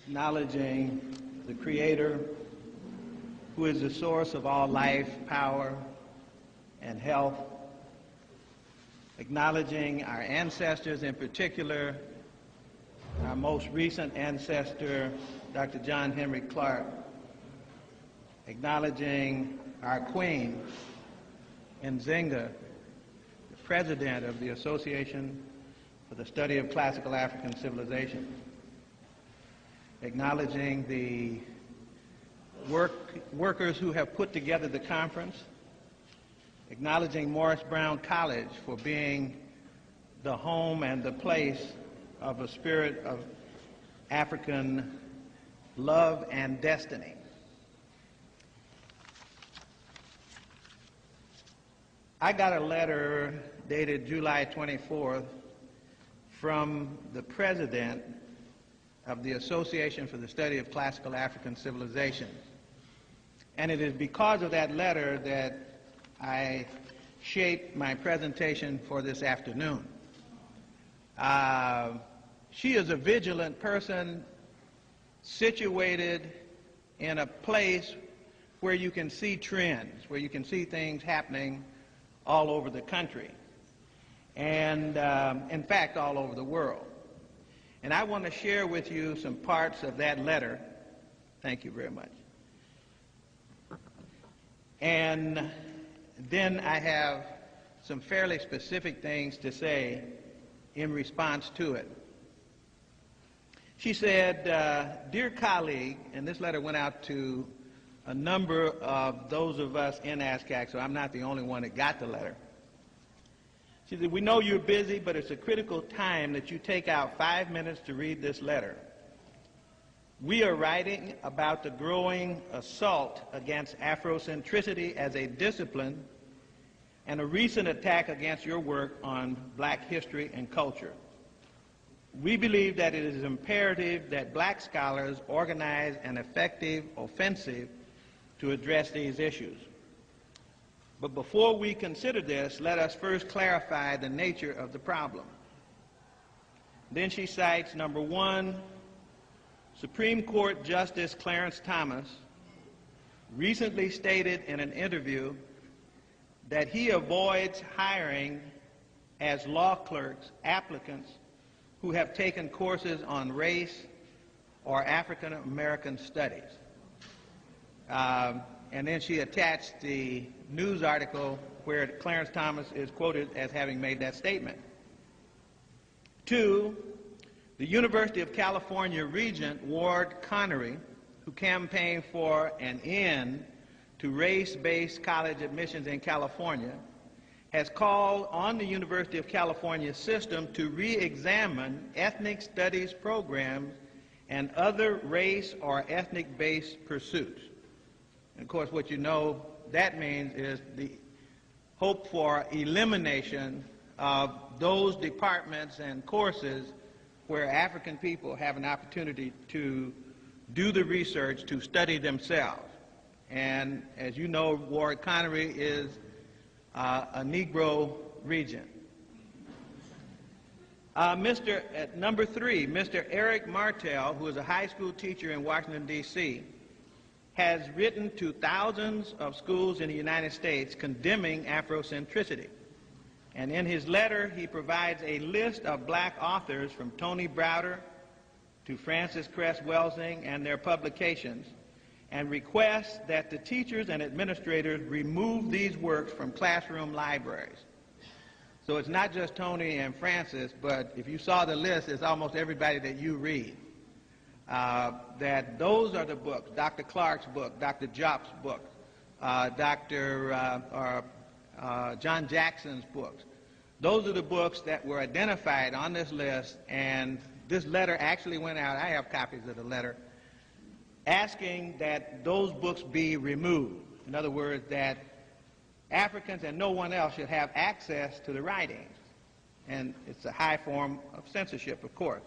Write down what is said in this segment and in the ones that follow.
acknowledging the Creator, who is the source of all life, power, and health, acknowledging our ancestors, in particular, our most recent ancestor, Dr. John Henry Clark, acknowledging our Queen, Nzinga, the President of the Association for the Study of Classical African Civilization, acknowledging the workers who have put together the conference, acknowledging Morris Brown College for being the home and the place of a spirit of African love and destiny. I got a letter dated July 24th from the president of the Association for the Study of Classical African Civilization. And it is because of that letter that I shaped my presentation for this afternoon. She is a vigilant person situated in a place where you can see trends, where you can see things happening all over the country, and in fact all over the world. And I want to share with you some parts of that letter. Thank you very much. And then I have some fairly specific things to say in response to it. She said, "Dear colleague," and this letter went out to a number of those of us in ASCAC, so I'm not the only one that got the letter. She said, "We know you're busy, but it's a critical time that you take out 5 minutes to read this letter. We are writing about the growing assault against Afrocentricity as a discipline and a recent attack against your work on black history and culture. We believe that it is imperative that black scholars organize an effective offensive to address these issues. But before we consider this, let us first clarify the nature of the problem." Then she cites, number one, Supreme Court Justice Clarence Thomas recently stated in an interview that he avoids hiring as law clerks applicants who have taken courses on race or African American studies. And then she attached the news article where Clarence Thomas is quoted as having made that statement. Two, the University of California Regent Ward Connery, who campaigned for an end to race-based college admissions in California, has called on the University of California system to re-examine ethnic studies programs and other race or ethnic-based pursuits. And of course, what you know that means is the hope for elimination of those departments and courses where African people have an opportunity to do the research, to study themselves. And as you know, Ward Connery is a Negro regent. Number three, Mr. Eric Martel, who is a high school teacher in Washington, D.C., has written to thousands of schools in the United States condemning Afrocentricity. And in his letter, he provides a list of black authors from Tony Browder to Francis Cress Welsing and their publications, and requests that the teachers and administrators remove these works from classroom libraries. So it's not just Tony and Francis, but if you saw the list, it's almost everybody that you read. That those are the books, Dr. Clark's book, Dr. Jop's book, John Jackson's books. Those are the books that were identified on this list, and this letter actually went out, I have copies of the letter, asking that those books be removed. In other words, that Africans and no one else should have access to the writings. And it's a high form of censorship, of course.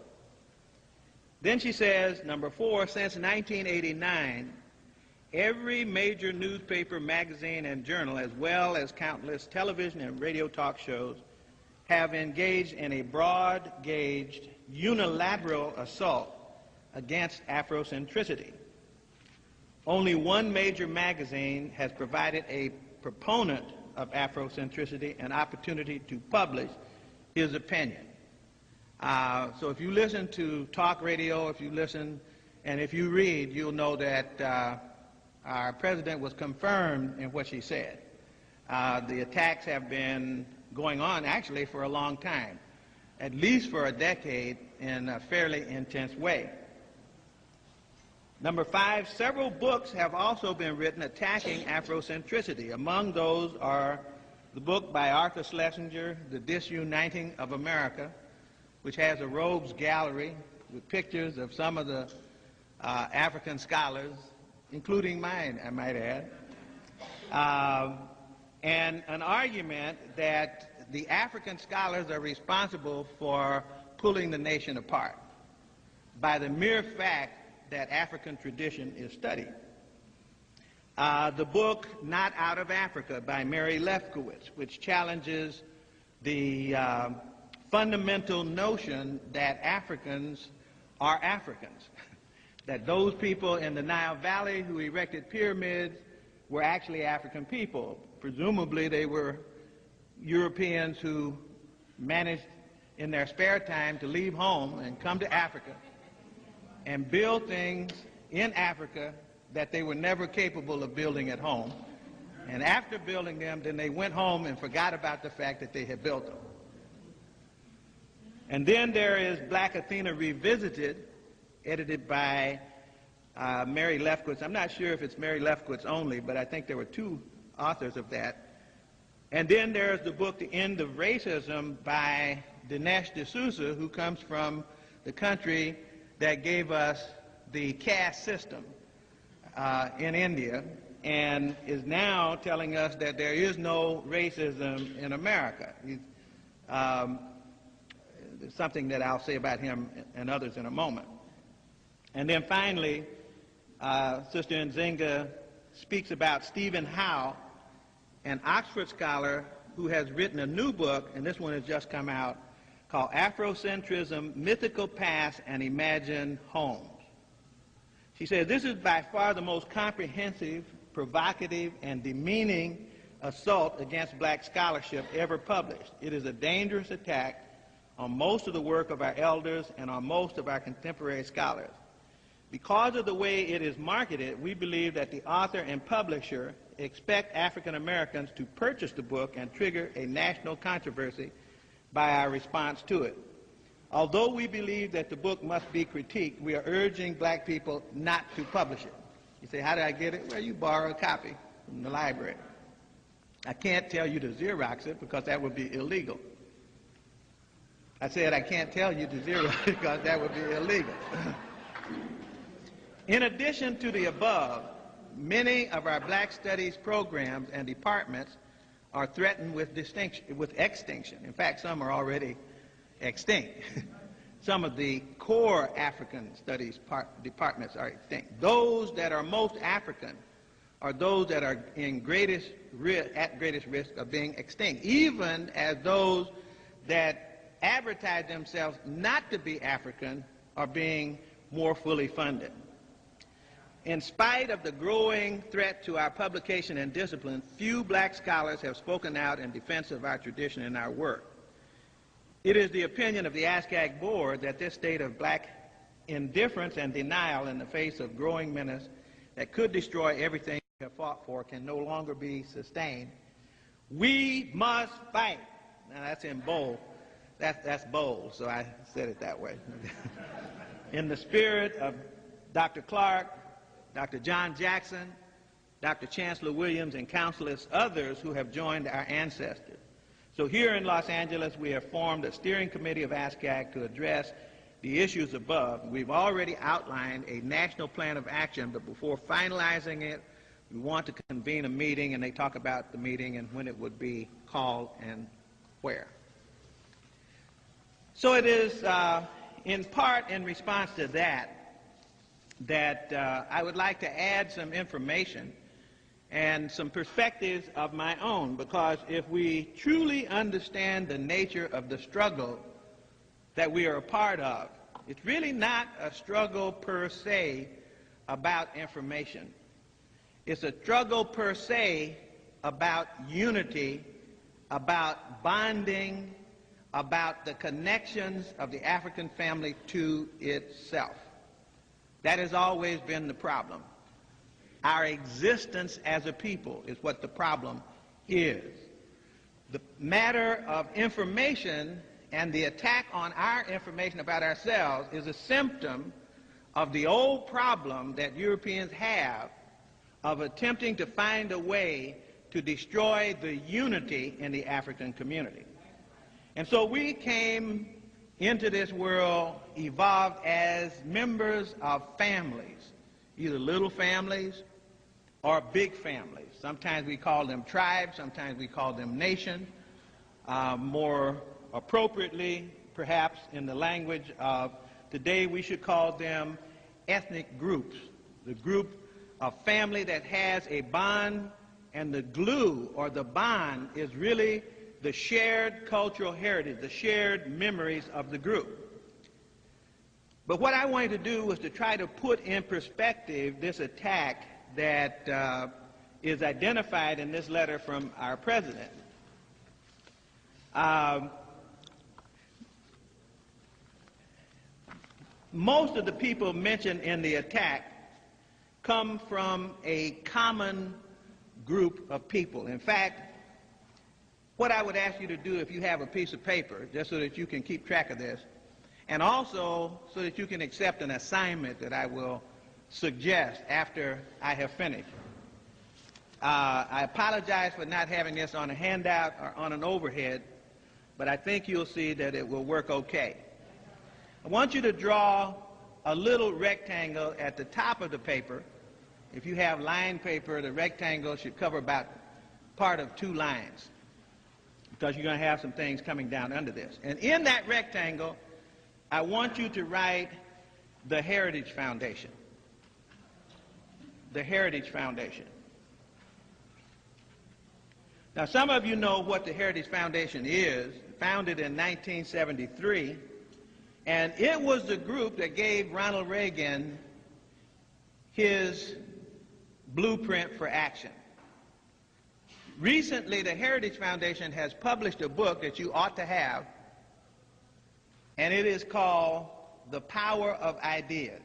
Then she says, number four, since 1989, every major newspaper, magazine, and journal, as well as countless television and radio talk shows, have engaged in a broad-gauged, unilateral assault against Afrocentricity. Only one major magazine has provided a proponent of Afrocentricity an opportunity to publish his opinion. So if you listen to talk radio, if you listen, and if you read, you'll know that our president was confirmed in what she said. The attacks have been going on actually for a long time, at least for a decade, in a fairly intense way. Number 5, several books have also been written attacking Afrocentricity. Among those are the book by Arthur Schlesinger, The Disuniting of America, which has a rogues gallery with pictures of some of the African scholars, including mine, I might add, and an argument that the African scholars are responsible for pulling the nation apart by the mere fact that African tradition is studied. The book Not Out of Africa by Mary Lefkowitz, which challenges the fundamental notion that Africans are Africans, that those people in the Nile Valley who erected pyramids were actually African people. Presumably they were Europeans who managed in their spare time to leave home and come to Africa and build things in Africa that they were never capable of building at home. And after building them, then they went home and forgot about the fact that they had built them. And then there is Black Athena Revisited, edited by Mary Lefkowitz. I'm not sure if it's Mary Lefkowitz only, but I think there were 2 authors of that. And then there's the book The End of Racism by Dinesh D'Souza, who comes from the country that gave us the caste system in India, and is now telling us that there is no racism in America. Something that I'll say about him and others in a moment. And then finally, Sister Nzinga speaks about Stephen Howe, an Oxford scholar who has written a new book, and this one has just come out, called Afrocentrism, Mythical Past and Imagined Homes. She says, this is by far the most comprehensive, provocative, and demeaning assault against black scholarship ever published. It is a dangerous attack on most of the work of our elders and on most of our contemporary scholars. Because of the way it is marketed, we believe that the author and publisher expect African Americans to purchase the book and trigger a national controversy by our response to it. Although we believe that the book must be critiqued, we are urging black people not to publish it. You say, how did I get it? Well, you borrow a copy from the library. I can't tell you to Xerox it because that would be illegal. I said I can't tell you to Xerox it because that would be illegal. In addition to the above, many of our black studies programs and departments are threatened with extinction. In fact, some are already extinct. Some of the core African studies departments are extinct. Those that are most African are those that are at greatest risk of being extinct, even as those that advertise themselves not to be African are being more fully funded. In spite of the growing threat to our publication and discipline, few black scholars have spoken out in defense of our tradition and our work. It is the opinion of the ASCAC board that this state of black indifference and denial in the face of growing menace that could destroy everything we have fought for can no longer be sustained. We must fight. Now that's in bold. That's bold, so I said it that way. In the spirit of Dr. Clark, Dr. John Jackson, Dr. Chancellor Williams, and countless others who have joined our ancestors. So here in Los Angeles, we have formed a steering committee of ASCAC to address the issues above. We've already outlined a national plan of action, but before finalizing it, we want to convene a meeting, and they talk about the meeting and when it would be called and where. So it is in part in response to that I would like to add some information and some perspectives of my own, because if we truly understand the nature of the struggle that we are a part of, It's really not a struggle per se about information. It's a struggle per se about unity, about bonding, about the connections of the African family to itself. That has always been the problem. Our existence as a people is what the problem is. The matter of information and the attack on our information about ourselves is a symptom of the old problem that Europeans have of attempting to find a way to destroy the unity in the African community. And so we came into this world evolved as members of families, either little families or big families. Sometimes we call them tribes, sometimes we call them nations. More appropriately, perhaps in the language of today, we should call them ethnic groups. The group of family that has a bond, and the glue or the bond is really the shared cultural heritage, the shared memories of the group. But what I wanted to do was to try to put in perspective this attack that is identified in this letter from our president. Most of the people mentioned in the attack come from a common group of people. In fact, what I would ask you to do if you have a piece of paper, just so that you can keep track of this, and also so that you can accept an assignment that I will suggest after I have finished. I apologize for not having this on a handout or on an overhead, but I think you'll see that it will work okay. I want you to draw a little rectangle at the top of the paper. If you have lined paper, the rectangle should cover about part of 2 lines, because you're going to have some things coming down under this. And in that rectangle, I want you to write the Heritage Foundation. The Heritage Foundation. Now, some of you know what the Heritage Foundation is. Founded in 1973, and it was the group that gave Ronald Reagan his blueprint for action. Recently, the Heritage Foundation has published a book that you ought to have, and it is called The Power of Ideas.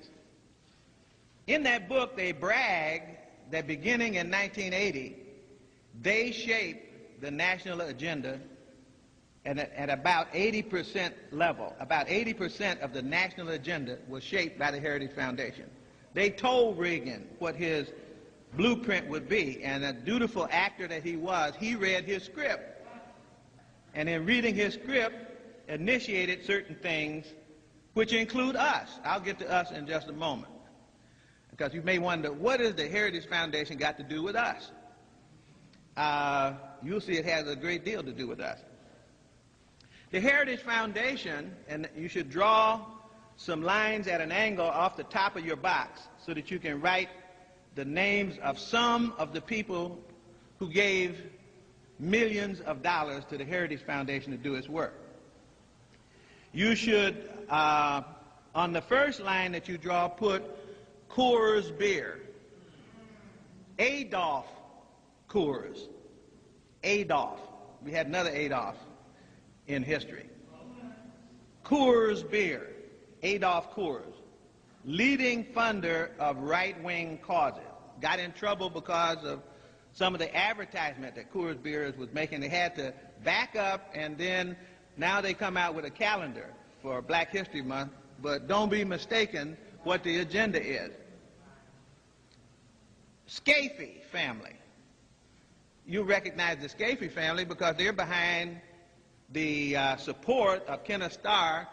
In that book, they brag that beginning in 1980, they shaped the national agenda at about 80% level. About 80% of the national agenda was shaped by the Heritage Foundation. They told Reagan what his blueprint would be, and a dutiful actor that he was, he read his script. And in reading his script, initiated certain things which include us. I'll get to us in just a moment, because you may wonder, what has the Heritage Foundation got to do with us? You'll see it has a great deal to do with us. The Heritage Foundation, and you should draw some lines at an angle off the top of your box so that you can write the names of some of the people who gave millions of dollars to the Heritage Foundation to do its work. You should, on the first line that you draw, put Coors Beer. Adolf Coors. Adolf. We had another Adolf in history. Coors Beer. Adolf Coors. Leading funder of right-wing causes. Got in trouble because of some of the advertisement that Coors Beer was making. They had to back up, and then now they come out with a calendar for Black History Month, but don't be mistaken what the agenda is. Scafee family. You recognize the Scafee family because they're behind the support of Kenneth Starr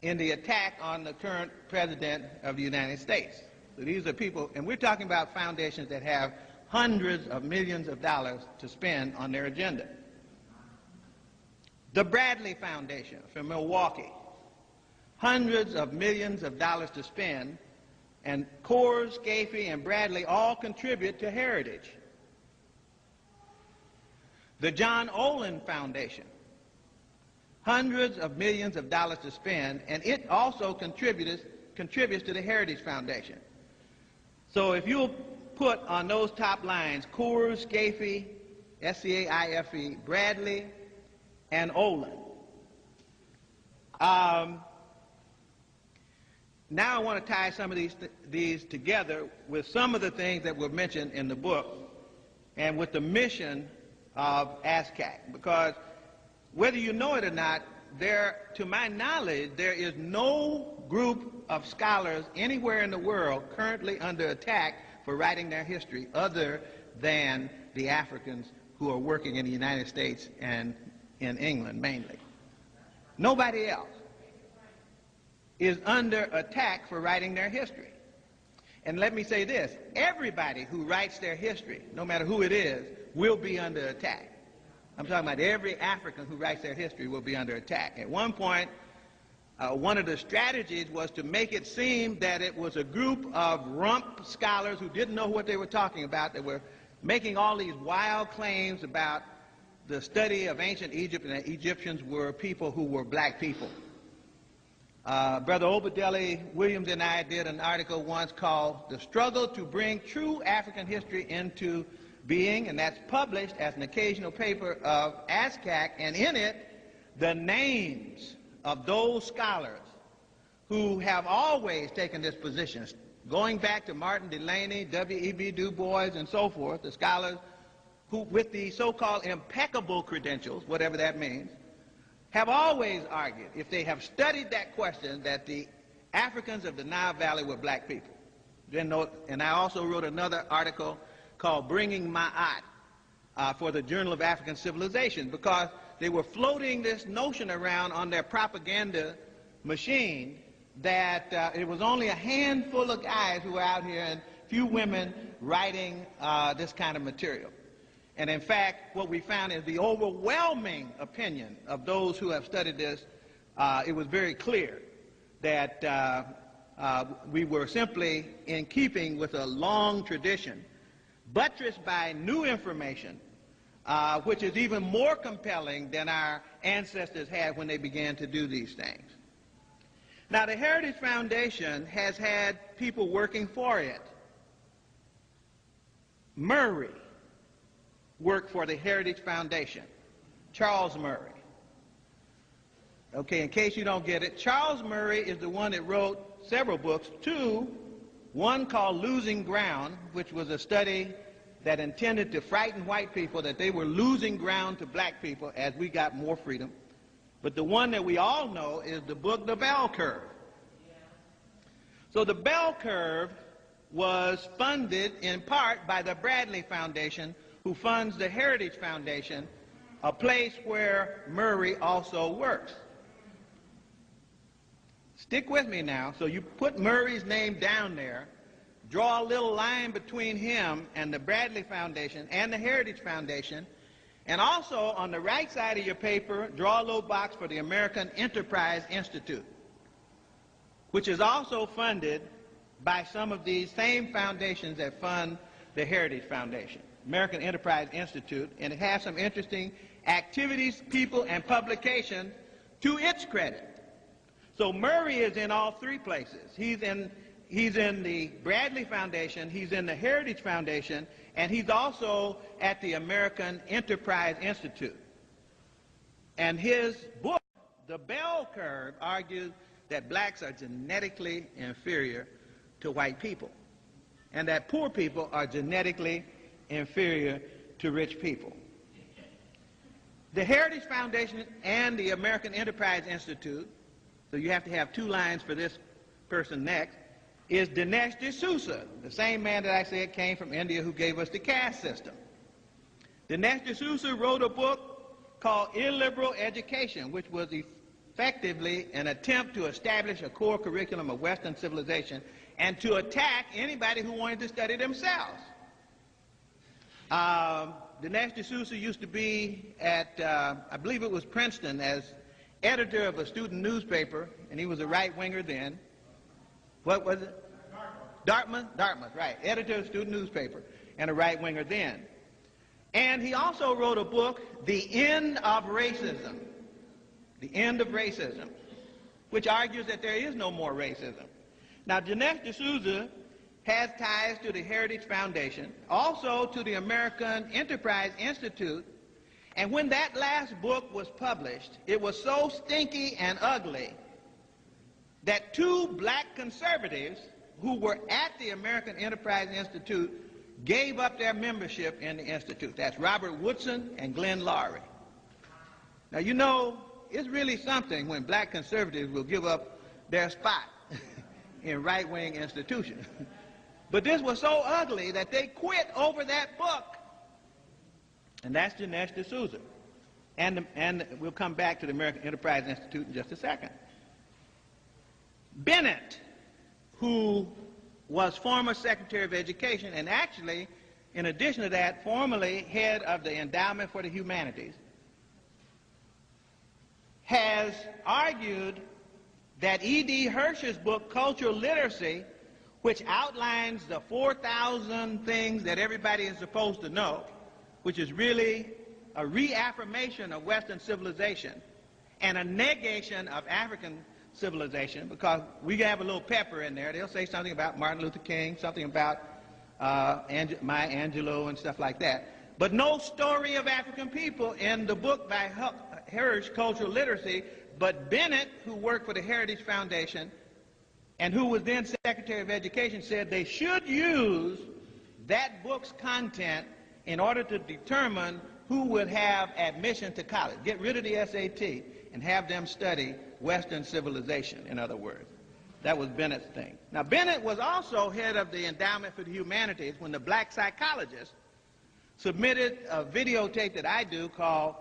in the attack on the current president of the United States. So these are people, and we're talking about foundations that have hundreds of millions of dollars to spend on their agenda. The Bradley Foundation from Milwaukee, hundreds of millions of dollars to spend, and Coors, Scafee, and Bradley all contribute to heritage. The John Olin Foundation, hundreds of millions of dollars to spend, and it also contributes to the Heritage Foundation. So if you'll put on those top lines Coors, Scaife, S-C-A-I-F-E, Bradley, and Olin. Now I want to tie some of these together with some of the things that were mentioned in the book and with the mission of ASCAC, because whether you know it or not, to my knowledge, there is no group of scholars anywhere in the world currently under attack for writing their history other than the Africans who are working in the United States and in England mainly. Nobody else is under attack for writing their history. And let me say this, everybody who writes their history, no matter who it is, will be under attack. I'm talking about every African who writes their history will be under attack. At one point, one of the strategies was to make it seem that it was a group of rump scholars who didn't know what they were talking about, that were making all these wild claims about the study of ancient Egypt, and that Egyptians were people who were black people. Brother Obadele Williams and I did an article once called "The Struggle to Bring True African History into Being," and that's published as an occasional paper of ASCAC, and in it, the names of those scholars who have always taken this position, going back to Martin Delany, W.E.B. Du Bois, and so forth, the scholars who, with the so-called impeccable credentials, whatever that means, have always argued, if they have studied that question, that the Africans of the Nile Valley were black people. And I also wrote another article called "Bringing Ma'at" for the Journal of African Civilization, because they were floating this notion around on their propaganda machine that it was only a handful of guys who were out here and few women writing this kind of material. And in fact, what we found is the overwhelming opinion of those who have studied this, it was very clear that we were simply in keeping with a long tradition, buttressed by new information, which is even more compelling than our ancestors had when they began to do these things. Now, the Heritage Foundation has had people working for it. Murray worked for the Heritage Foundation. Charles Murray. Okay, in case you don't get it, Charles Murray is the one that wrote several books, one called "Losing Ground," which was a study that intended to frighten white people that they were losing ground to black people as we got more freedom. But the one that we all know is the book "The Bell Curve." So the Bell Curve was funded in part by the Bradley Foundation, who funds the Heritage Foundation, a place where Murray also works. Stick with me now. So you put Murray's name down there, draw a little line between him and the Bradley Foundation and the Heritage Foundation, and also on the right side of your paper, draw a little box for the American Enterprise Institute, which is also funded by some of these same foundations that fund the Heritage Foundation. American Enterprise Institute, and it has some interesting activities, people, and publications to its credit. So Murray is in all three places. He's in the Bradley Foundation, he's in the Heritage Foundation, and he's also at the American Enterprise Institute. And his book, The Bell Curve, argues that blacks are genetically inferior to white people, and that poor people are genetically inferior to rich people. The Heritage Foundation and the American Enterprise Institute, so you have to have two lines for this person next, is Dinesh D'Souza, the same man that I said came from India who gave us the caste system. Dinesh D'Souza wrote a book called Illiberal Education, which was effectively an attempt to establish a core curriculum of Western civilization and to attack anybody who wanted to study themselves. Dinesh D'Souza used to be at, I believe it was Princeton, as editor of a student newspaper, and he was a right-winger then. What was it? Dartmouth, right. Editor of a student newspaper and a right-winger then. And he also wrote a book, The End of Racism. The End of Racism, which argues that there is no more racism. Now, Dinesh D'Souza has ties to the Heritage Foundation, also to the American Enterprise Institute, and when that last book was published, it was so stinky and ugly that two black conservatives who were at the American Enterprise Institute gave up their membership in the Institute. That's Robert Woodson and Glenn Lowry. Now, you know, it's really something when black conservatives will give up their spot in right-wing institutions. But this was so ugly that they quit over that book. And that's Dinesh D'Souza. And we'll come back to the American Enterprise Institute in just a second. Bennett, who was former Secretary of Education, and actually, in addition to that, formerly head of the Endowment for the Humanities, has argued that E.D. Hirsch's book, Cultural Literacy, which outlines the 4,000 things that everybody is supposed to know, which is really a reaffirmation of Western civilization and a negation of African civilization, because we have a little pepper in there. They'll say something about Martin Luther King, something about Maya Angelou and stuff like that. But no story of African people in the book by Hirsch, Cultural Literacy. But Bennett, who worked for the Heritage Foundation and who was then Secretary of Education, said they should use that book's content in order to determine who would have admission to college. Get rid of the SAT and have them study Western civilization, in other words. That was Bennett's thing. Now, Bennett was also head of the Endowment for the Humanities when the black psychologist submitted a videotape that I do called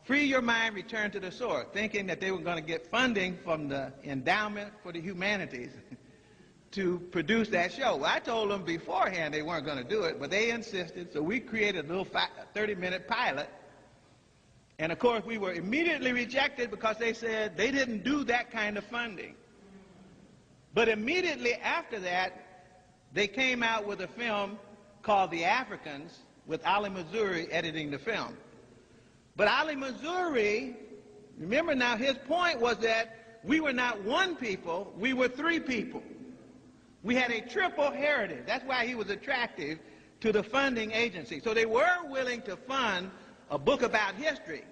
Free Your Mind, Return to the Source, thinking that they were going to get funding from the Endowment for the Humanities to produce that show. Well, I told them beforehand they weren't going to do it, but they insisted, so we created a little 30-minute pilot. And of course, we were immediately rejected because they said they didn't do that kind of funding. But immediately after that, they came out with a film called The Africans with Ali Missouri editing the film. But Ali Missouri, remember now, his point was that we were not one people, we were three people. We had a triple heritage. That's why he was attractive to the funding agency. So they were willing to fund a book about history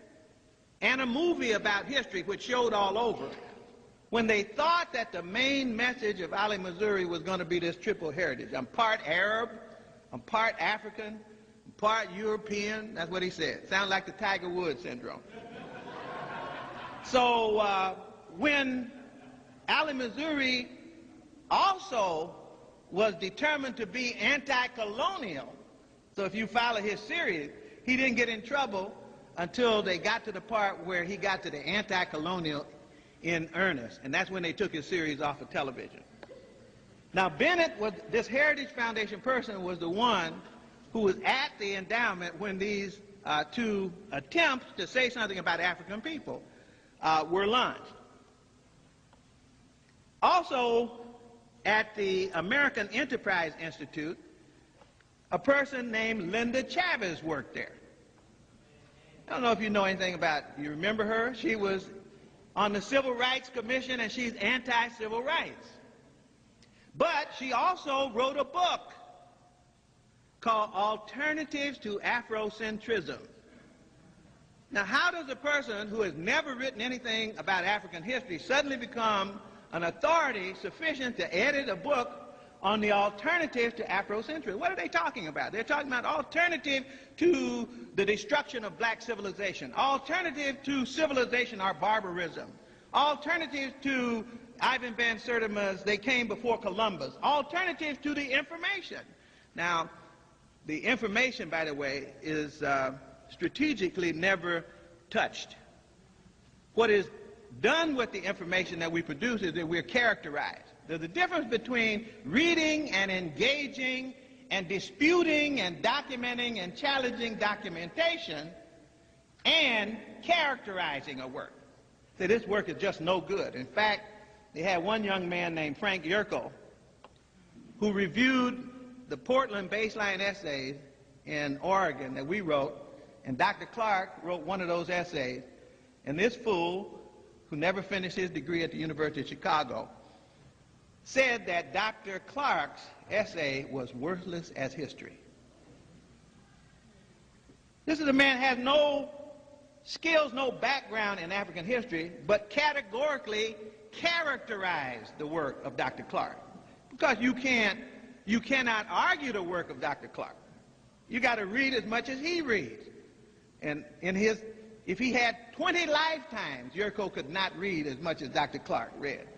and a movie about history which showed all over, when they thought that the main message of Ali Missouri was going to be this triple heritage. I'm part Arab, I'm part African, I'm part European. That's what he said. Sounds like the Tiger Woods syndrome. So when Ali Missouri also was determined to be anti-colonial, so if you follow his series, he didn't get in trouble until they got to the part where he got to the anti-colonial in earnest, and that's when they took his series off of television. Now, Bennett, this Heritage Foundation person, was the one who was at the endowment when these two attempts to say something about African people were launched. Also, at the American Enterprise Institute, a person named Linda Chavez worked there. I don't know if you know anything about, you remember her? She was on the Civil Rights Commission, and she's anti-civil rights. But she also wrote a book called Alternatives to Afrocentrism. Now, how does a person who has never written anything about African history suddenly become an authority sufficient to edit a book on the alternative to Afrocentrism? What are they talking about? They're talking about alternative to the destruction of black civilization, alternative to civilization or barbarism, alternative to Ivan Van Sertima's They Came Before Columbus, alternative to the information. Now, the information, by the way, is strategically never touched. What is done with the information that we produce is that we're characterized. There's a difference between reading and engaging and disputing and documenting and challenging documentation and characterizing a work. So this work is just no good. In fact, they had one young man named Frank Yerkel who reviewed the Portland baseline essays in Oregon that we wrote, and Dr. Clark wrote one of those essays, and this fool who never finished his degree at the University of Chicago, said that Dr. Clark's essay was worthless as history. This is a man who has no skills, no background in African history, but categorically characterized the work of Dr. Clark. Because you cannot argue the work of Dr. Clark. You got to read as much as he reads. And if he had 20 lifetimes, Yerko could not read as much as Dr. Clark read.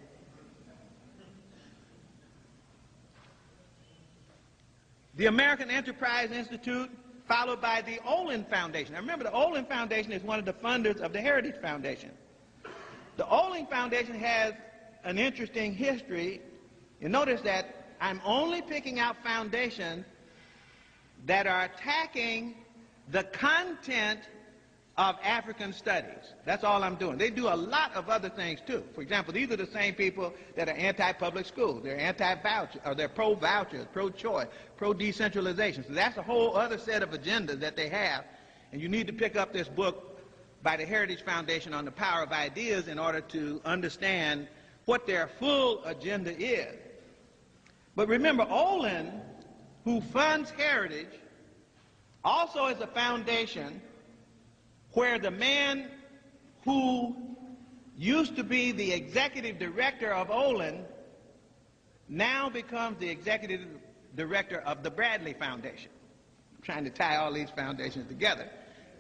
The American Enterprise Institute, followed by the Olin Foundation. Now remember, the Olin Foundation is one of the funders of the Heritage Foundation. The Olin Foundation has an interesting history. You notice that I'm only picking out foundations that are attacking the content of African studies. That's all I'm doing. They do a lot of other things too. For example, these are the same people that are anti-public schools. They're anti-voucher, or they're pro-vouchers, pro-choice, pro-decentralization. So that's a whole other set of agendas that they have. And you need to pick up this book by the Heritage Foundation on the Power of Ideas in order to understand what their full agenda is. But remember, Olin, who funds Heritage, also is a foundation where the man who used to be the executive director of Olin now becomes the executive director of the Bradley Foundation. I'm trying to tie all these foundations together.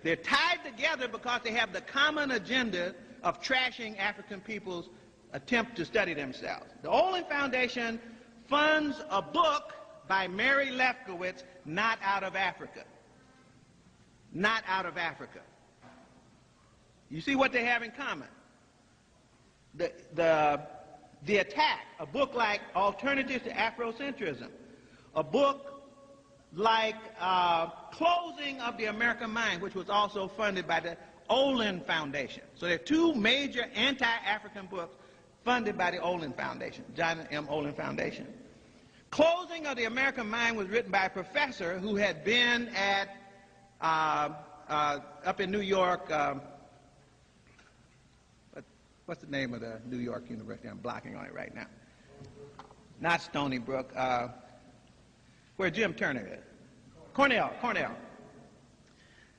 They're tied together because they have the common agenda of trashing African people's attempt to study themselves. The Olin Foundation funds a book by Mary Lefkowitz, Not Out of Africa. Not Out of Africa. You see what they have in common. The Attack, a book like Alternatives to Afrocentrism, a book like Closing of the American Mind, which was also funded by the Olin Foundation. So there are two major anti-African books funded by the Olin Foundation, John M. Olin Foundation. Closing of the American Mind was written by a professor who had been at, up in New York, what's the name of the New York University? I'm blocking on it right now. Not Stony Brook, where Jim Turner is. Cornell.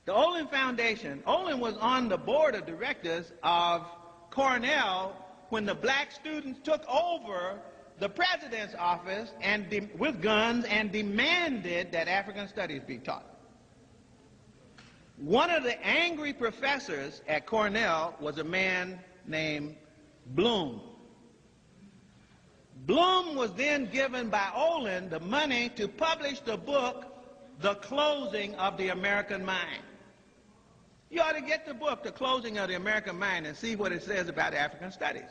The Olin Foundation, Olin was on the board of directors of Cornell when the black students took over the president's office and with guns and demanded that African studies be taught. One of the angry professors at Cornell was a man named Bloom. Bloom was then given by Olin the money to publish the book, The Closing of the American Mind. You ought to get the book, The Closing of the American Mind, and see what it says about African studies.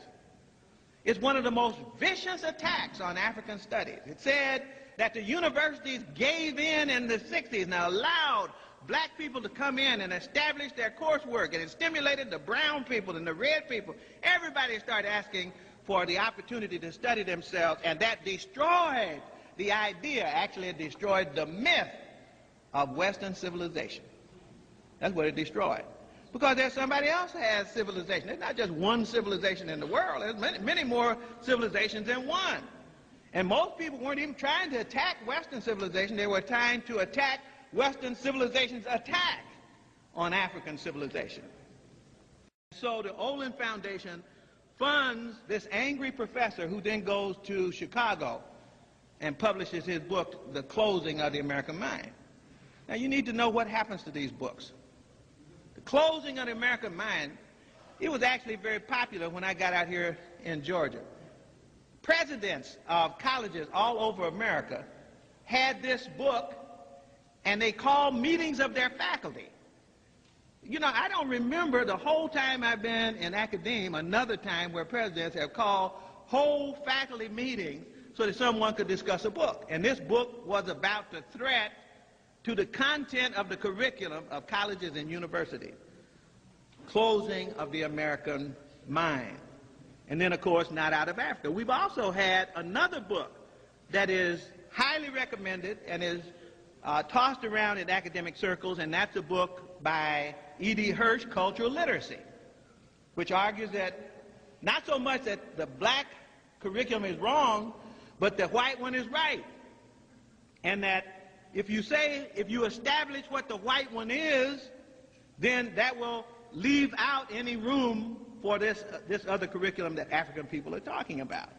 It's one of the most vicious attacks on African studies. It said that the universities gave in the 60s and allowed black people to come in and establish their coursework, and it stimulated the brown people and the red people. Everybody started asking for the opportunity to study themselves, and that destroyed the idea. Actually, it destroyed the myth of Western civilization. That's what it destroyed. Because there's somebody else that has civilization. There's not just one civilization in the world. There's many more civilizations than one. And most people weren't even trying to attack Western civilization. They were trying to attack Western civilization's attack on African civilization. So the Olin Foundation funds this angry professor who then goes to Chicago and publishes his book, The Closing of the American Mind. Now you need to know what happens to these books. The Closing of the American Mind, it was actually very popular when I got out here in Georgia. Presidents of colleges all over America had this book, and they called meetings of their faculty. You know, I don't remember the whole time I've been in academia another time where presidents have called whole faculty meetings so that someone could discuss a book. And this book was about the threat to the content of the curriculum of colleges and universities. Closing of the American Mind. And then, of course, Not Out of Africa. We've also had another book that is highly recommended and is tossed around in academic circles, and that's a book by E.D. Hirsch, Cultural Literacy, which argues that Not so much that the black curriculum is wrong, but the white one is right. And that if you establish what the white one is, then that will leave out any room for this other curriculum that African people are talking about.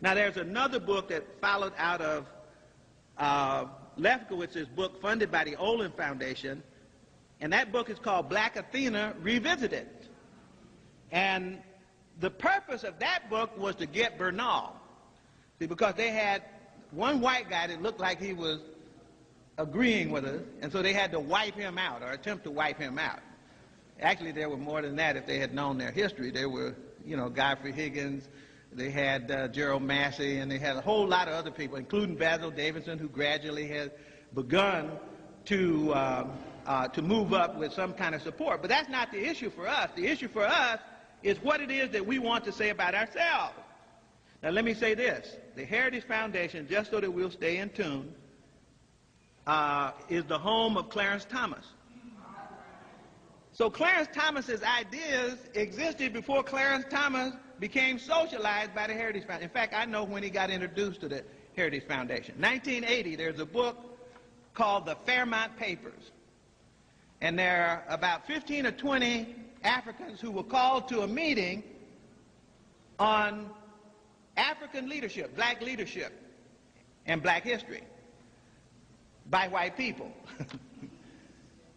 Now, there's another book that followed out of Lefkowitz's book funded by the Olin Foundation, and that book is called Black Athena Revisited. And the purpose of that book was to get Bernal. See, because they had one white guy that looked like he was agreeing with us, and so they had to wipe him out, or attempt to wipe him out. Actually, there were more than that if they had known their history. There were, Godfrey Higgins, they had Gerald Massey, and they had a whole lot of other people, including Basil Davidson, who gradually has begun to move up with some kind of support. But that's not the issue for us. The issue for us is what it is that we want to say about ourselves. Now, let me say this. The Heritage Foundation, just so that we'll stay in tune, is the home of Clarence Thomas. So Clarence Thomas's ideas existed before Clarence Thomas became socialized by the Heritage Foundation. In fact, I know when he got introduced to the Heritage Foundation. 1980, there's a book called The Fairmont Papers. And there are about 15 or 20 Africans who were called to a meeting on African leadership, black leadership, and black history by white people.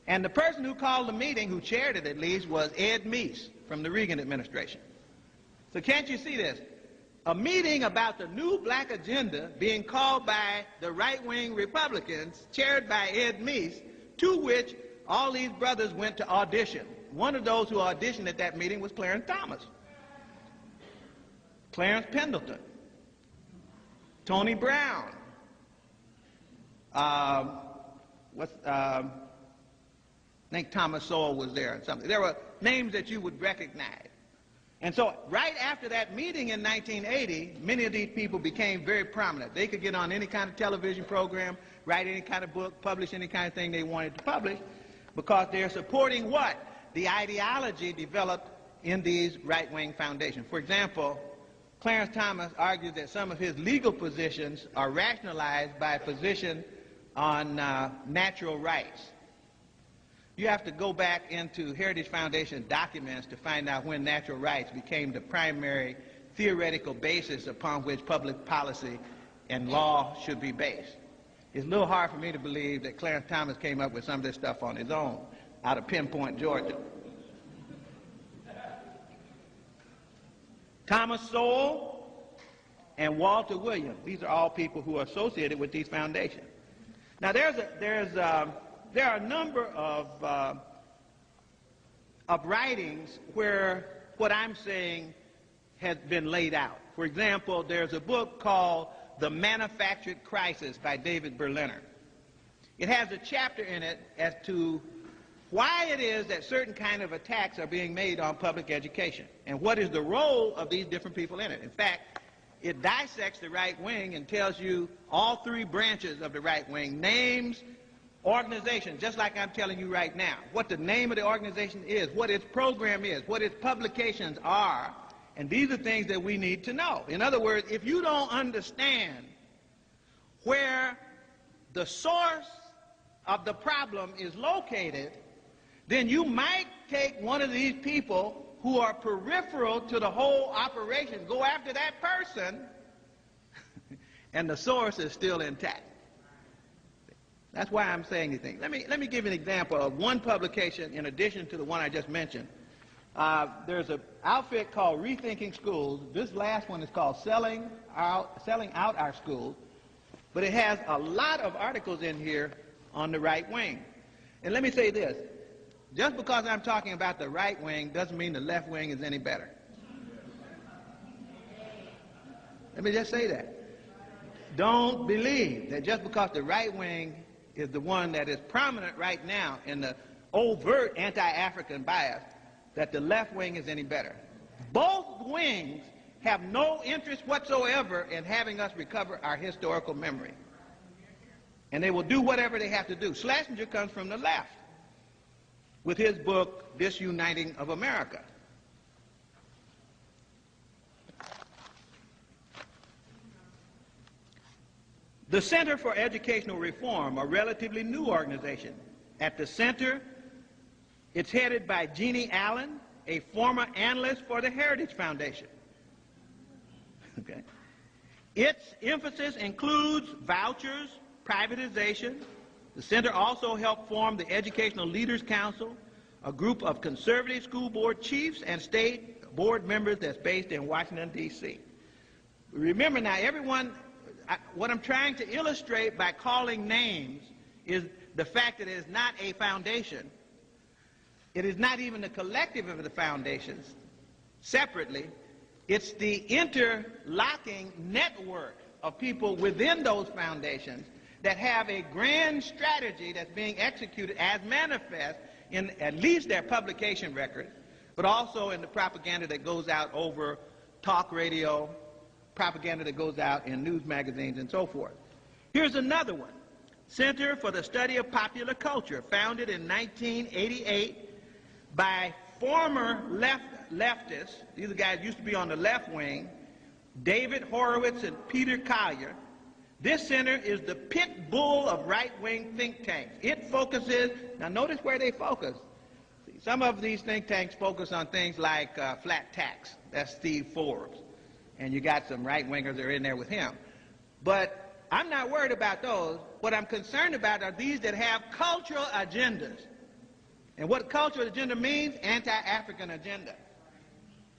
And the person who called the meeting, who chaired it at least, was Ed Meese from the Reagan administration. So can't you see this? A meeting about the new black agenda being called by the right-wing Republicans, chaired by Ed Meese, to which all these brothers went to audition. One of those who auditioned at that meeting was Clarence Thomas, Clarence Pendleton, Tony Brown, I think Thomas Sowell was there and something. There were names that you would recognize. And so right after that meeting in 1980, many of these people became very prominent. They could get on any kind of television program, write any kind of book, publish any kind of thing they wanted to publish, because they're supporting what? The ideology developed in these right-wing foundations. For example, Clarence Thomas argued that some of his legal positions are rationalized by a position on natural rights. You have to go back into Heritage Foundation documents to find out when natural rights became the primary theoretical basis upon which public policy and law should be based. It's a little hard for me to believe that Clarence Thomas came up with some of this stuff on his own out of Pinpoint, Georgia. Thomas Sowell and Walter Williams, these are all people who are associated with these foundations. Now, there are a number of writings where what I'm saying has been laid out. For example, there's a book called The Manufactured Crisis by David Berliner. It has a chapter in it as to why it is that certain kind of attacks are being made on public education and what is the role of these different people in it. In fact, it dissects the right wing and tells you all three branches of the right wing, names, organization, just like I'm telling you right now, what the name of the organization is, what its program is, what its publications are, and these are things that we need to know. In other words, if you don't understand where the source of the problem is located, then you might take one of these people who are peripheral to the whole operation, go after that person, and the source is still intact. That's why I'm saying these things. Let me give you an example of one publication in addition to the one I just mentioned. There's an outfit called Rethinking Schools. This last one is called Selling Out Our Schools. But it has a lot of articles in here on the right wing. And let me say this. Just because I'm talking about the right wing doesn't mean the left wing is any better. Let me just say that. Don't believe that just because the right wing is the one that is prominent right now in the overt anti-African bias, that the left wing is any better. Both wings have no interest whatsoever in having us recover our historical memory. And they will do whatever they have to do. Schlesinger comes from the left with his book, Disuniting of America. The Center for Educational Reform, a relatively new organization. At the center, it's headed by Jeannie Allen, a former analyst for the Heritage Foundation. Okay. Its emphasis includes vouchers, privatization. The center also helped form the Educational Leaders Council, a group of conservative school board chiefs and state board members that's based in Washington, D.C. Remember now, everyone, what I'm trying to illustrate by calling names is the fact that it is not a foundation. It is not even the collective of the foundations separately. It's the interlocking network of people within those foundations that have a grand strategy that's being executed as manifest in at least their publication record, but also in the propaganda that goes out over talk radio, propaganda that goes out in news magazines and so forth. Here's another one. Center for the Study of Popular Culture, founded in 1988 by former leftists. These are guys who used to be on the left wing, David Horowitz and Peter Collier. This center is the pit bull of right-wing think tanks. It focuses, now notice where they focus. See, some of these think tanks focus on things like flat tax. That's Steve Forbes. And you got some right-wingers that are in there with him. But I'm not worried about those. What I'm concerned about are these that have cultural agendas. And what cultural agenda means, anti-African agenda.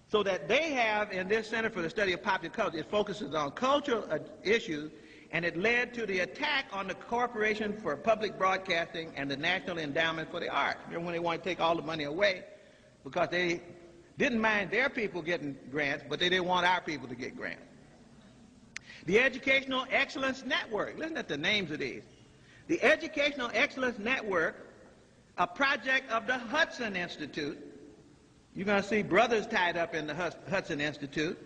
So that they have, in this Center for the Study of Popular Culture, it focuses on cultural issues, and it led to the attack on the Corporation for Public Broadcasting and the National Endowment for the Arts. Remember when they wanted to take all the money away because they didn't mind their people getting grants, but they didn't want our people to get grants. The Educational Excellence Network, listen at the names of these. The Educational Excellence Network, a project of the Hudson Institute. You're going to see brothers tied up in the Hudson Institute.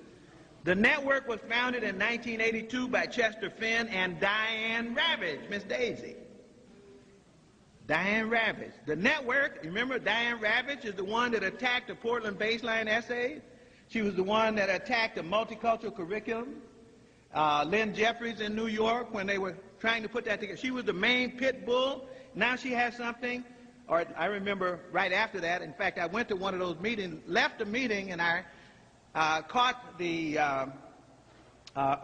The network was founded in 1982 by Chester Finn and Diane Ravage, Miss Daisy. Diane Ravage. The network, remember Diane Ravage is the one that attacked the Portland baseline essays. She was the one that attacked the multicultural curriculum. Lynn Jeffries in New York, when they were trying to put that together, she was the main pit bull. Now she has something. Or I remember right after that, in fact, I went to one of those meetings, left the meeting, and I caught a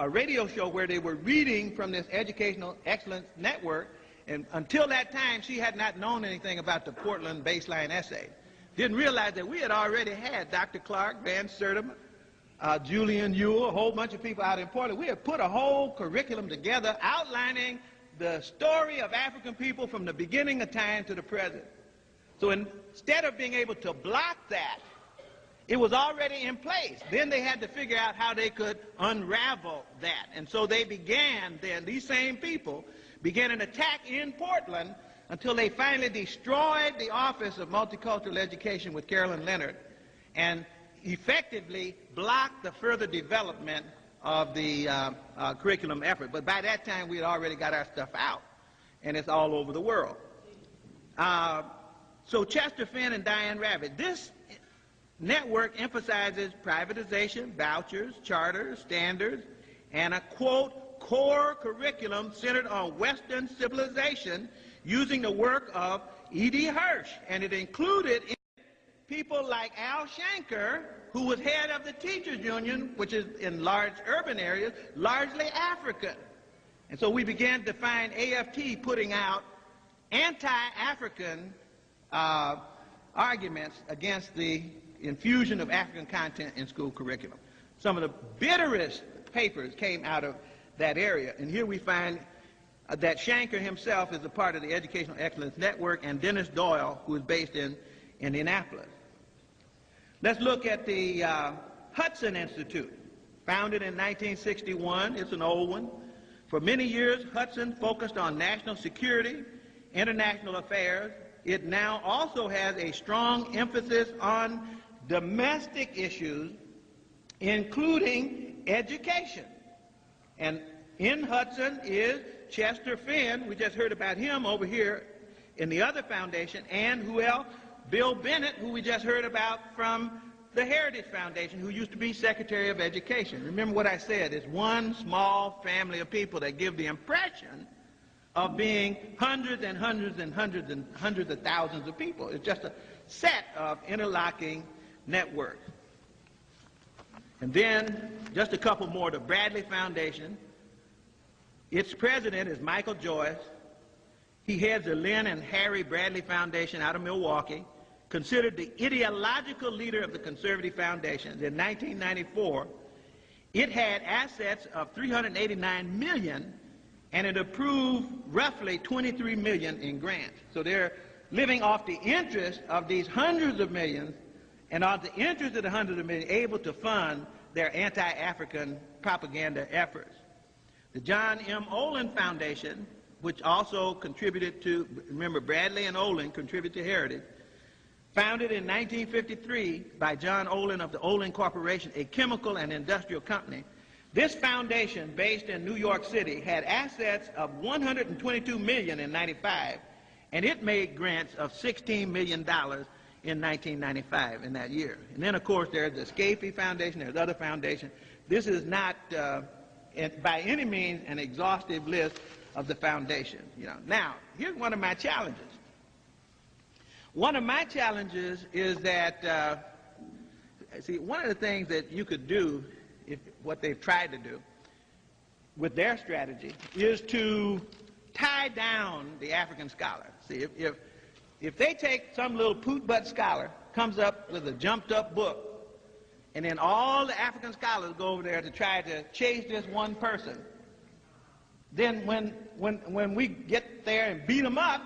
radio show where they were reading from this Educational Excellence Network, and until that time, she had not known anything about the Portland baseline essay. Didn't realize that we had already had Dr. Clark, Van Sertima, Julian Ewell, a whole bunch of people out in Portland. We had put a whole curriculum together outlining the story of African people from the beginning of time to the present. So instead of being able to block that, it was already in place. Then they had to figure out how they could unravel that. And so they began then, these same people began an attack in Portland until they finally destroyed the Office of Multicultural Education with Carolyn Leonard and effectively blocked the further development of the curriculum effort. But by that time, we had already got our stuff out, and it's all over the world. So Chester Finn and Diane Ravage, this network emphasizes privatization, vouchers, charters, standards, and a, quote, core curriculum centered on Western civilization using the work of E.D. Hirsch. And it included people like Al Shanker, who was head of the teachers union, which is in large urban areas, largely African. And so we began to find AFT putting out anti-African arguments against the infusion of African content in school curriculum. Some of the bitterest papers came out of that area. And here we find that Shanker himself is a part of the Educational Excellence Network, and Dennis Doyle, who is based in Indianapolis. Let's look at the Hudson Institute, founded in 1961. It's an old one. For many years, Hudson focused on national security, international affairs. It now also has a strong emphasis on domestic issues, including education. And in Hudson is Chester Finn. We just heard about him over here in the other foundation. And who else? Bill Bennett, who we just heard about from the Heritage Foundation, who used to be Secretary of Education. Remember what I said, it's one small family of people that give the impression of being hundreds and hundreds and hundreds and hundreds of thousands of people. It's just a set of interlocking networks. And then, just a couple more, the Bradley Foundation. Its president is Michael Joyce. He heads the Lynn and Harry Bradley Foundation out of Milwaukee, considered the ideological leader of the conservative foundations. In 1994, it had assets of $389 million, and it approved roughly $23 million in grants. So they're living off the interest of these hundreds of millions, and off the interest of the hundreds of millions, able to fund their anti-African propaganda efforts. The John M. Olin Foundation, which also contributed to, remember, Bradley and Olin contributed to Heritage, founded in 1953 by John Olin of the Olin Corporation, a chemical and industrial company. This foundation, based in New York City, had assets of $122 million in '95, and it made grants of $16 million in 1995 in that year. And then, of course, there's the Scafee Foundation, there's other foundations. This is not, by any means, an exhaustive list of the foundation. Now, here's one of my challenges. One of my challenges is that, see, one of the things that you could do, what they've tried to do with their strategy, is to tie down the African scholar. See, if they take some little poot-butt scholar, comes up with a jumped-up book, and then all the African scholars go over there to try to chase this one person, then when we get there and beat them up,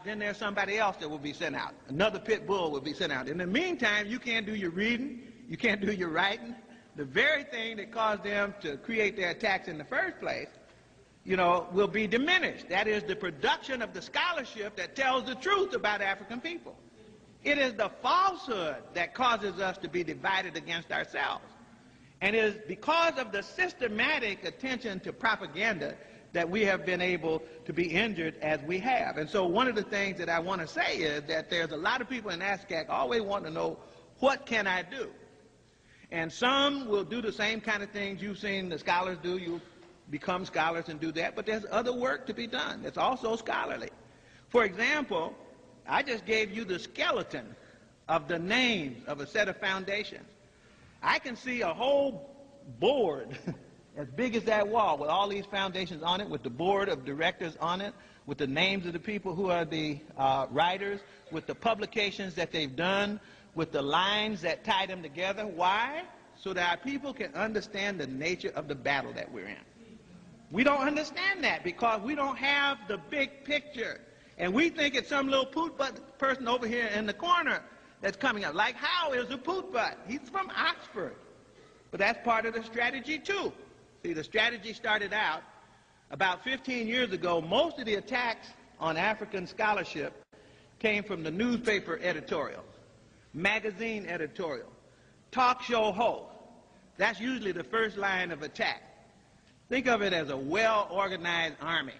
then there's somebody else that will be sent out. Another pit bull will be sent out. In the meantime, you can't do your reading, you can't do your writing. The very thing that caused them to create their attacks in the first place, will be diminished. That is the production of the scholarship that tells the truth about African people. It is the falsehood that causes us to be divided against ourselves. And it is because of the systematic attention to propaganda that we have been able to be injured as we have. And so one of the things that I want to say is that there's a lot of people in ASCAC always want to know, what can I do? And some will do the same kind of things you've seen the scholars do. You become scholars and do that, but there's other work to be done that's also scholarly. For example, I just gave you the skeleton of the names of a set of foundations. I can see a whole board as big as that wall with all these foundations on it, with the board of directors on it, with the names of the people who are the writers, with the publications that they've done, with the lines that tie them together. Why? So that our people can understand the nature of the battle that we're in. We don't understand that because we don't have the big picture. And we think it's some little poot-butt person over here in the corner that's coming up. Like Howe is a poot-butt. He's from Oxford. But that's part of the strategy, too. See, the strategy started out about 15 years ago. Most of the attacks on African scholarship came from the newspaper editorial, magazine editorial, talk show host. That's usually the first line of attack. Think of it as a well-organized army.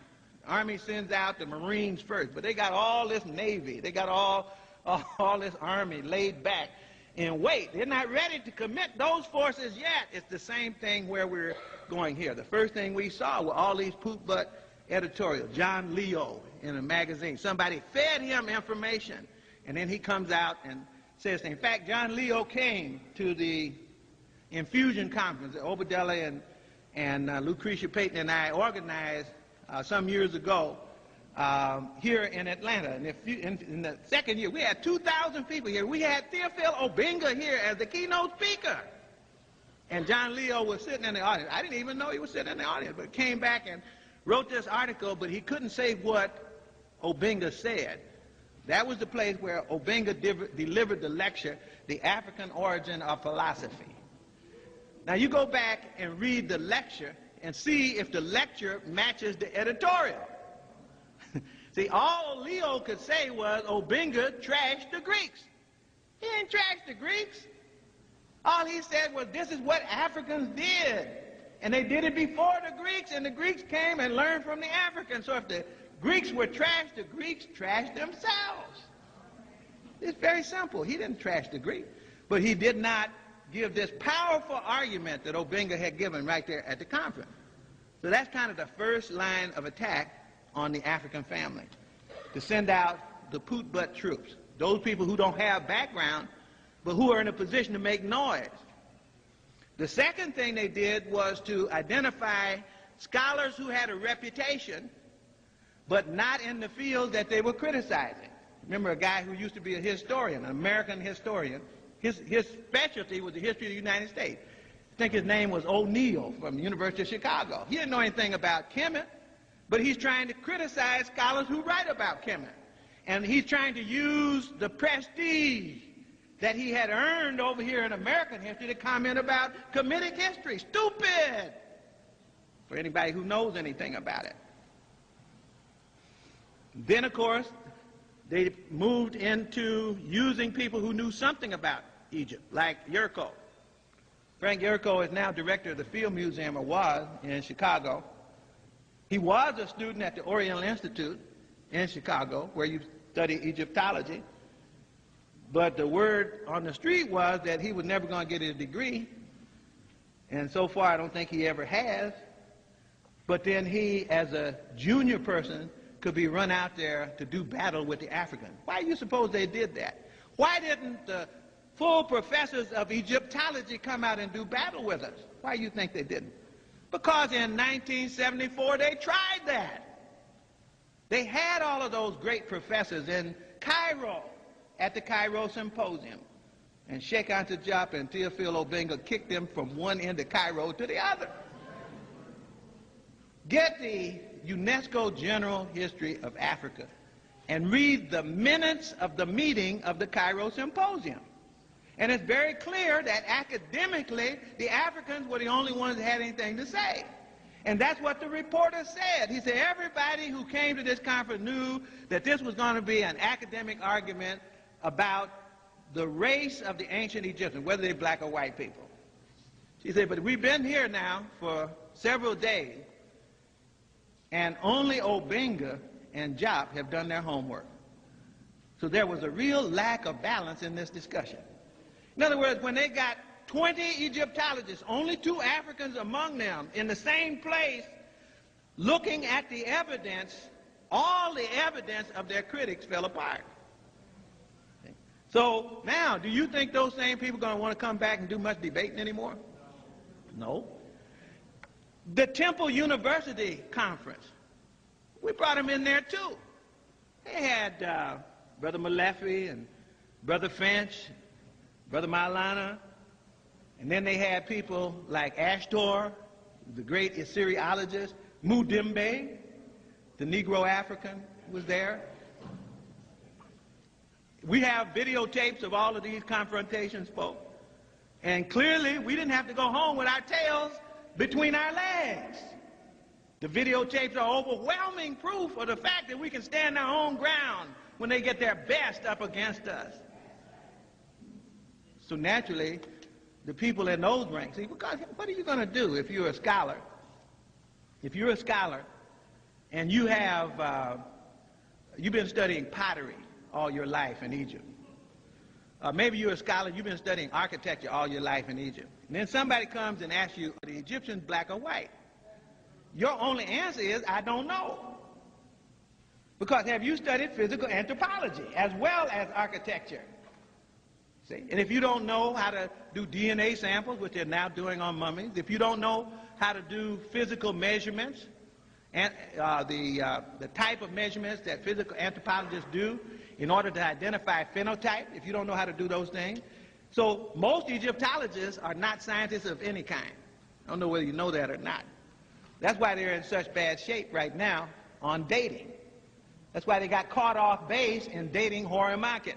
The Army sends out the Marines first, but they got all this Navy. They got all this Army laid back and wait. They're not ready to commit those forces yet. It's the same thing where we're going here. The first thing we saw were all these poot-butt editorials. John Leo in a magazine. Somebody fed him information, and then he comes out and says things. In fact, John Leo came to the Infusion Conference that Obadella and Lucretia Payton and I organized some years ago here in Atlanta. And in the second year, we had 2,000 people here. We had Theophil Obenga here as the keynote speaker. And John Leo was sitting in the audience. I didn't even know he was sitting in the audience, but came back and wrote this article, but he couldn't say what Obenga said. That was the place where Obenga delivered the lecture, The African Origin of Philosophy. Now you go back and read the lecture and see if the lecture matches the editorial. See, all Leo could say was Obenga trashed the Greeks. He didn't trash the Greeks. All he said was, this is what Africans did. And they did it before the Greeks, and the Greeks came and learned from the Africans. So if the Greeks were trashed, the Greeks trashed themselves. It's very simple. He didn't trash the Greek, but he did not give this powerful argument that Obinga had given right there at the conference. So that's kind of the first line of attack on the African family, to send out the put-but troops, those people who don't have background, but who are in a position to make noise. The second thing they did was to identify scholars who had a reputation, but not in the field that they were criticizing. Remember a guy who used to be a historian, an American historian. His specialty was the history of the United States. I think his name was O'Neill from the University of Chicago. He didn't know anything about Kemet, but he's trying to criticize scholars who write about Kemet. And he's trying to use the prestige that he had earned over here in American history to comment about Kemetic history. Stupid! For anybody who knows anything about it. Then, of course, they moved into using people who knew something about Egypt, like Yerko. Frank Yerko is now director of the Field Museum, or was, in Chicago. He was a student at the Oriental Institute in Chicago, where you study Egyptology. But the word on the street was that he was never going to get his degree. And so far, I don't think he ever has. But then he, as a junior person, could be run out there to do battle with the Africans. Why do you suppose they did that? Why didn't the full professors of Egyptology come out and do battle with us? Why do you think they didn't? Because in 1974 they tried that. They had all of those great professors in Cairo at the Cairo Symposium. And Sheikh Anta Diop and Theophile Obenga kicked them from one end of Cairo to the other. Get the UNESCO General History of Africa and read the minutes of the meeting of the Cairo Symposium. And it's very clear that academically, the Africans were the only ones that had anything to say. And that's what the reporter said. He said everybody who came to this conference knew that this was going to be an academic argument about the race of the ancient Egyptians, whether they're black or white people. She said, but we've been here now for several days, and only Obenga and Diop have done their homework. So there was a real lack of balance in this discussion. In other words, when they got 20 Egyptologists, only 2 Africans among them, in the same place, looking at the evidence, all the evidence of their critics fell apart. So now, do you think those same people are going to want to come back and do much debating anymore? No. The Temple University Conference, we brought them in there too. They had Brother Malefi and Brother Finch, Brother Maulana, and then they had people like Ashtor, the great Assyriologist, Mudimbe, the Negro African, was there. We have videotapes of all of these confrontations, folks. And clearly, we didn't have to go home with our tails between our legs. The videotapes are overwhelming proof of the fact that we can stand our own ground when they get their best up against us. So naturally, the people in those ranks, see, because what are you going to do if you're a scholar? If you're a scholar and you have, you've been studying pottery all your life in Egypt. Maybe you're a scholar, you've been studying architecture all your life in Egypt. And then somebody comes and asks you, are the Egyptians black or white? Your only answer is, I don't know. Because have you studied physical anthropology as well as architecture? See? And if you don't know how to do DNA samples, which they're now doing on mummies, if you don't know how to do physical measurements, and the type of measurements that physical anthropologists do in order to identify phenotype, if you don't know how to do those things. So most Egyptologists are not scientists of any kind. I don't know whether you know that or not. That's why they're in such bad shape right now on dating. That's why they got caught off base in dating Horemheb.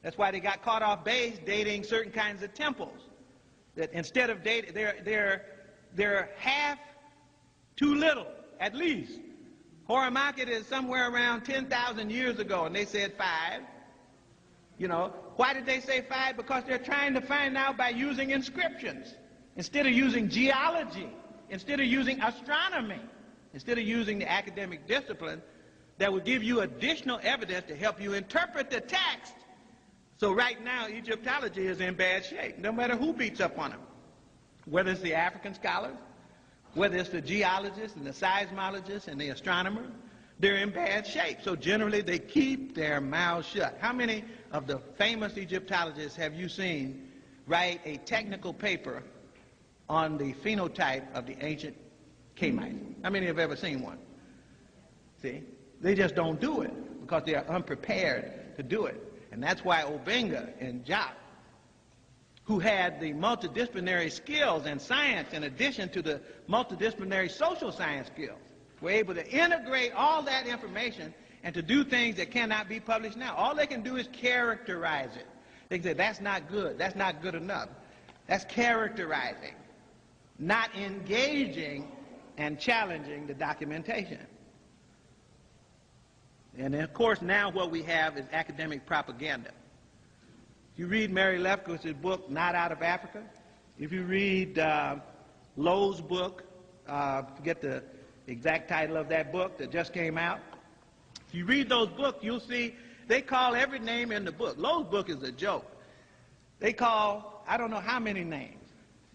That's why they got caught off base dating certain kinds of temples. That instead of dating, they're half too little, at least. Horemheb is somewhere around 10,000 years ago, and they said 5. You know, why did they say 5? Because they're trying to find out by using inscriptions, instead of using geology, instead of using astronomy, instead of using the academic discipline that would give you additional evidence to help you interpret the text So right now, Egyptology is in bad shape, no matter who beats up on them. Whether it's the African scholars, whether it's the geologists and the seismologists and the astronomers, they're in bad shape. So generally, they keep their mouths shut. How many of the famous Egyptologists have you seen write a technical paper on the phenotype of the ancient Kamites? How many have ever seen one? See? They just don't do it because they are unprepared to do it. And that's why Obenga and Jock, who had the multidisciplinary skills in science in addition to the multidisciplinary social science skills, were able to integrate all that information and to do things that cannot be published now. All they can do is characterize it. They can say, that's not good, that's not good enough. That's characterizing, not engaging and challenging the documentation. And then, of course, now what we have is academic propaganda. If you read Mary Lefkowitz's book, Not Out of Africa, if you read Lowe's book, forget the exact title of that book that just came out, if you read those books, you'll see they call every name in the book. Lowe's book is a joke. They call, I don't know how many names.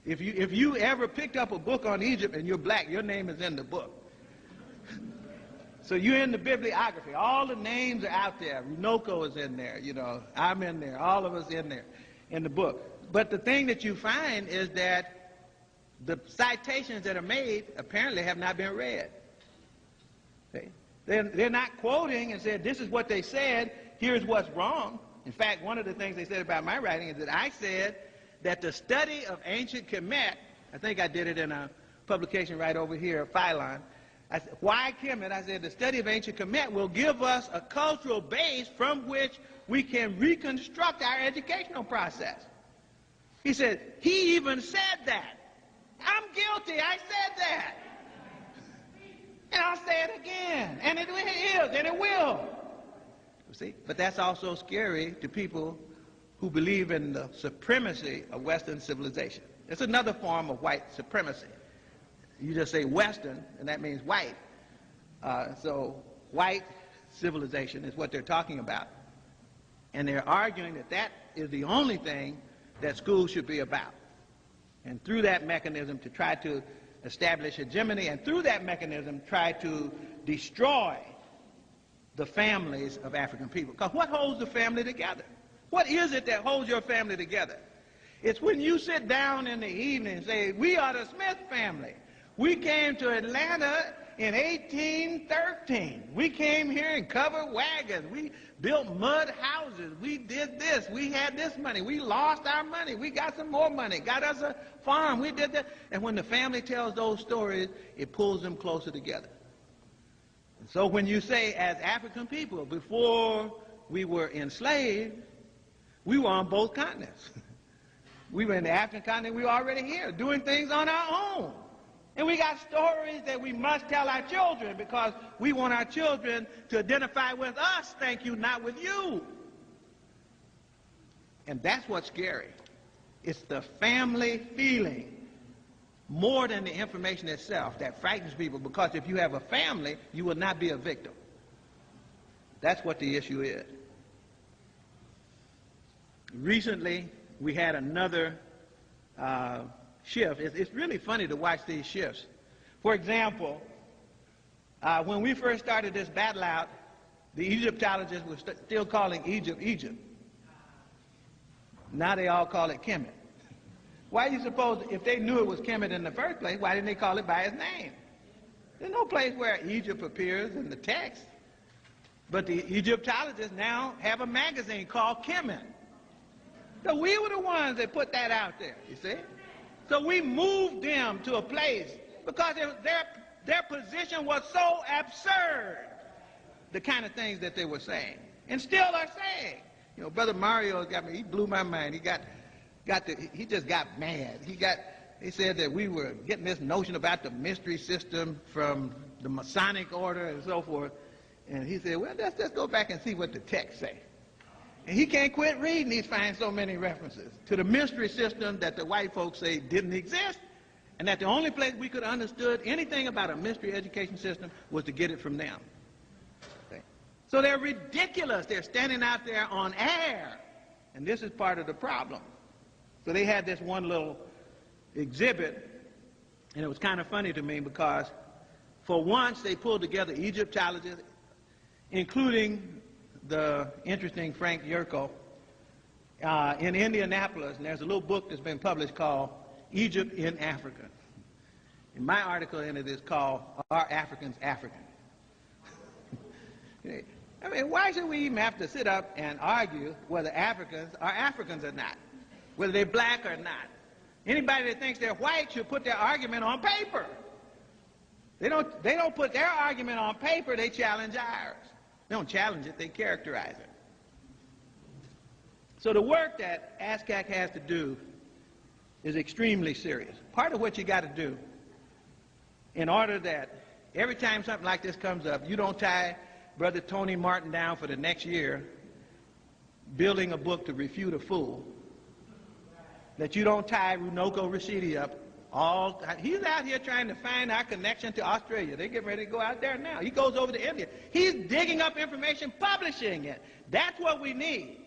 If you ever picked up a book on Egypt and you're black, your name is in the book. So you're in the bibliography. All the names are out there. Runoko is in there, you know. I'm in there. All of us in there in the book. But the thing that you find is that the citations that are made apparently have not been read. See? They're not quoting and saying, this is what they said, here's what's wrong. In fact, one of the things they said about my writing is that I said that the study of ancient Kemet, I think I did it in a publication right over here, Phylon. I said, why Kemet? I said the study of ancient Kemet will give us a cultural base from which we can reconstruct our educational process. He said, he even said that. I'm guilty, I said that. And I'll say it again. And it is, and it will. You see? But that's also scary to people who believe in the supremacy of Western civilization. It's another form of white supremacy. You just say Western, and that means white. So white civilization is what they're talking about. And they're arguing that that is the only thing that schools should be about. And through that mechanism to try to establish hegemony, and through that mechanism try to destroy the families of African people. Because what holds the family together? What is it that holds your family together? It's when you sit down in the evening and say, we are the Smith family. We came to Atlanta in 1813. We came here in covered wagons. We built mud houses. We did this. We had this money. We lost our money. We got some more money. Got us a farm. We did that. And when the family tells those stories, it pulls them closer together. And so when you say, as African people, before we were enslaved, we were on both continents. We were in the African continent. We were already here doing things on our own. And we got stories that we must tell our children because we want our children to identify with us, thank you, not with you. And that's what's scary. It's the family feeling more than the information itself that frightens people, because if you have a family, you will not be a victim. That's what the issue is. Recently, we had another shift. It's really funny to watch these shifts. For example, when we first started this battle out, the Egyptologists were still calling Egypt, Egypt. Now they all call it Kemet. Why do you suppose, if they knew it was Kemet in the first place, why didn't they call it by its name? There's no place where Egypt appears in the text. But the Egyptologists now have a magazine called Kemet. So we were the ones that put that out there, you see? So we moved them to a place because their position was so absurd, the kind of things that they were saying, and still are saying. You know, Brother Mario got me, he blew my mind. He just got mad. He said that we were getting this notion about the mystery system from the Masonic order and so forth. And he said, well, let's go back and see what the text say. And he can't quit reading. He's finding so many references to the mystery system that the white folks say didn't exist, and that the only place we could have understood anything about a mystery education system was to get it from them. Okay. So they're ridiculous. They're standing out there on air And this is part of the problem. So they had this one little exhibit, and it was kind of funny to me because for once they pulled together Egyptologists, including the interesting Frank Yerko, in Indianapolis, and there's a little book that's been published called Egypt in Africa. And my article in it is called Are Africans African? I mean, why should we even have to sit up and argue whether Africans are Africans or not, whether they're black or not? Anybody that thinks they're white should put their argument on paper. They don't put their argument on paper, they challenge ours. They don't challenge it, they characterize it. So the work that ASCAC has to do is extremely serious. Part of what you got to do in order that every time something like this comes up, you don't tie Brother Tony Martin down for the next year building a book to refute a fool, that you don't tie Runoko Rashidi up. He's out here trying to find our connection to Australia. They're getting ready to go out there now. He goes over to India. He's digging up information, publishing it. That's what we need.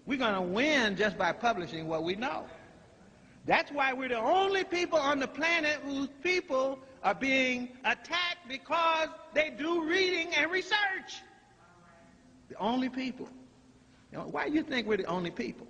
We're going to win just by publishing what we know. That's why we're the only people on the planet whose people are being attacked because they do reading and research. The only people. You know, why do you think we're the only people?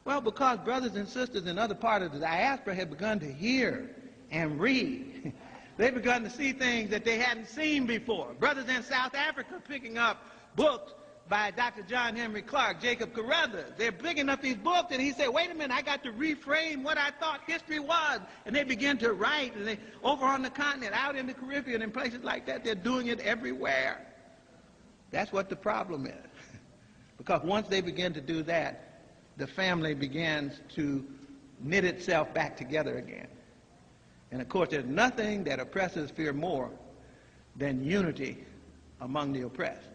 Well, because brothers and sisters in other parts of the diaspora have begun to hear and read. They've begun to see things that they hadn't seen before. Brothers in South Africa picking up books by Dr. John Henry Clark, Jacob Carruthers. They're picking up these books, and he said, wait a minute, I got to reframe what I thought history was. And they begin to write, and they over on the continent, out in the Caribbean, and places like that, they're doing it everywhere. That's what the problem is. Because once they begin to do that, the family begins to knit itself back together again. And of course, there's nothing that oppressors fear more than unity among the oppressed.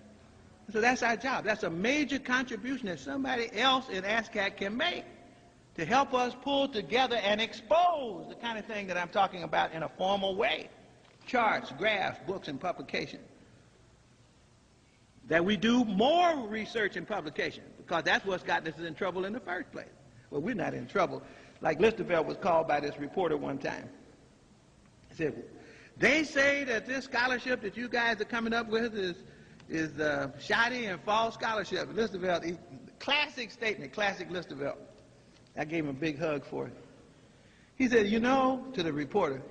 So that's our job. That's a major contribution that somebody else in ASCAC can make to help us pull together and expose the kind of thing that I'm talking about in a formal way. Charts, graphs, books, and publication. That we do more research and publication, because that's what's gotten us in trouble in the first place. Well, we're not in trouble. Like Listerfeld was called by this reporter one time. He said, they say that this scholarship that you guys are coming up with is shoddy and false scholarship. Listerfeld, classic statement, classic Listerfeld. I gave him a big hug for it. He said, you know, to the reporter,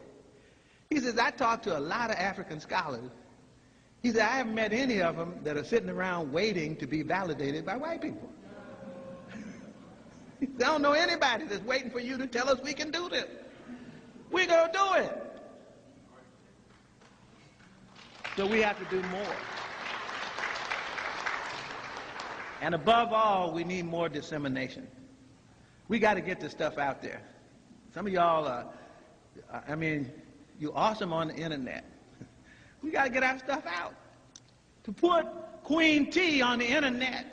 he says, I talked to a lot of African scholars. He said, I haven't met any of them that are sitting around waiting to be validated by white people. I don't know anybody that's waiting for you to tell us we can do this. We're going to do it. So we have to do more. And above all, we need more dissemination. We got to get this stuff out there. Some of y'all, you're awesome on the internet. We got to get our stuff out. To put Queen T on the internet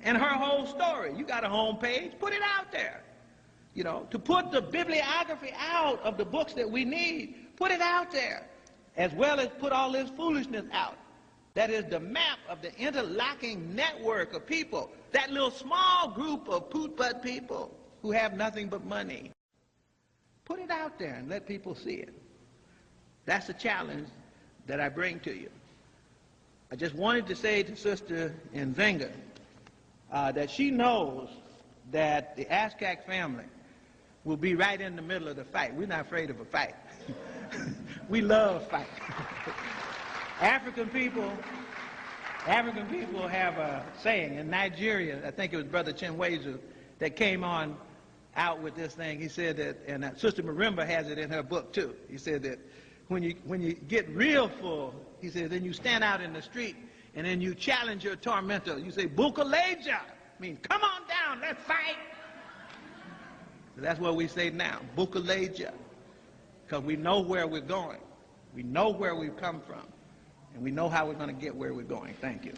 and her whole story. You got a home page, put it out there. You know, to put the bibliography out of the books that we need, put it out there. As well as put all this foolishness out. That is the map of the interlocking network of people. That little small group of poot-butt people who have nothing but money. Put it out there and let people see it. That's the challenge that I bring to you. I just wanted to say to Sister Nzinga that she knows that the ASCAC family will be right in the middle of the fight. We're not afraid of a fight. We love fight. African people have a saying in Nigeria. I think it was Brother Chinwezu that came on out with this thing. He said that, and Sister Marimba has it in her book too. He said that when you get real full, he said, then you stand out in the street and then you challenge your tormentor. You say, Bukaleja. I mean, come on down, let's fight. So that's what we say now, Bukaleja. Because we know where we're going. We know where we've come from. And we know how we're going to get where we're going. Thank you.